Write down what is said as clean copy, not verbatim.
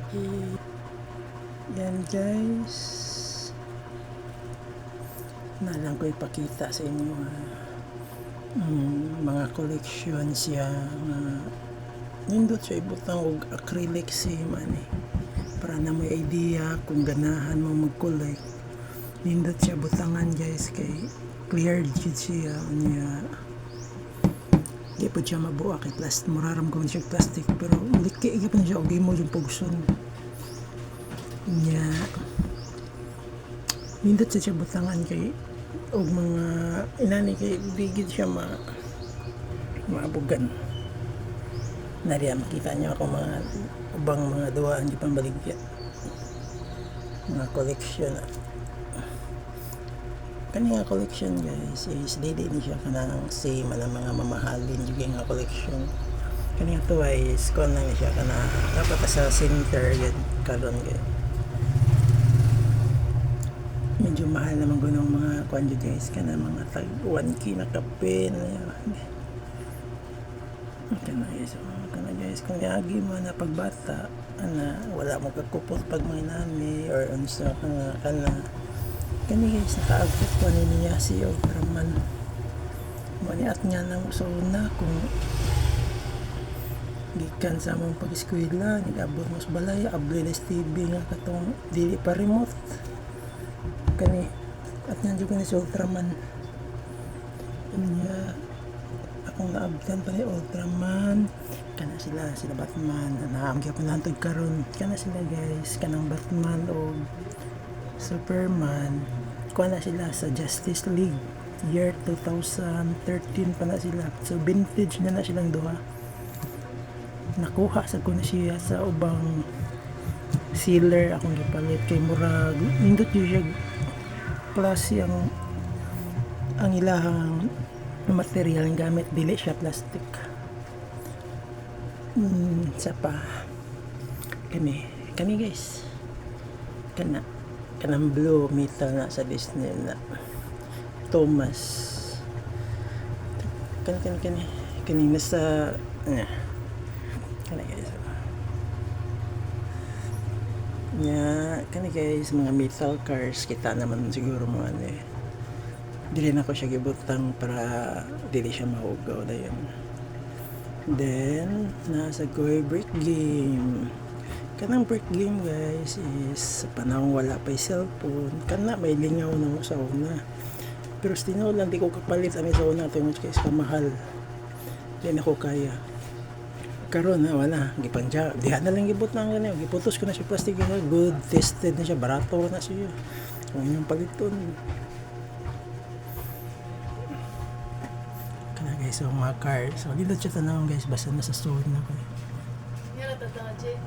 Yan guys, nalang ko ipakita sa inyo mga collection siya nindot siya ibutang og acrylic sim para na may idea kung ganahan mo mag-collect. Nindot siya butangan guys kay clear jud siya niya. Di po siya mabuha kay plastic, muraram ko siya plastic pero liki gyapon siya og imo yung pugson niya. Nindot siya butangan kay og mga inani kay bigid siya maabugan. Nariyan makita niyo ako mga ubang mga duwaan di pambaligya mga collection kani nga collection guys is dili ni siya kanang same na mga mamahalin yung nga collection. Kani nga to is kon lang siya kana dapat sa center yan karon guys. Medyo mahal naman gunong mga kwan guys kana mga tag 1k na kape na yan. Kana guys kung yagi mo na pagbata wala mo kakupot pag may nami or unsa kana kani guys nakaabot ko niya si Ultraman maniat niya ng usona kung gikan sa mong pag-eskwela nag-abot mo sa balay ableles TV nga katong dili pa remote kani at niya juga ni si Ultraman niya akong naabdan pa ni Ultraman kana sila Batman naamgya ko nantod karon kana sila guys kanang Batman o Superman kuha na sila sa Justice League year 2013 pa na sila so vintage na silang duha. Nakuha sa ko na siya sa ubang sealer akong gipalit kay murag nindot yun siya klase ang ilahang material ang gamit dili siya plastic. Sa pa kami guys kanang blue metal na sa Disney na Thomas kani nasa kani guys kani guys mga metal cars kita naman siguro mga dili na ko siya gibutang para dili siya mahugaw dayon. Then nasa Goy brick game kanang brick game guys is sa panahon wala pa cellphone kana may lingaw na sa una pero stino lang di ko kapalit ani sa una tungod kay sa mahal di na ko kaya karon wala gipanja diha na lang gibot na gani giputos ko na si plastic na good tested na siya barato na siya kung yung paliton kana guys so mga cars so dito siya tanawon guys basta nasa store na ko Yan ang tatanga, Jay.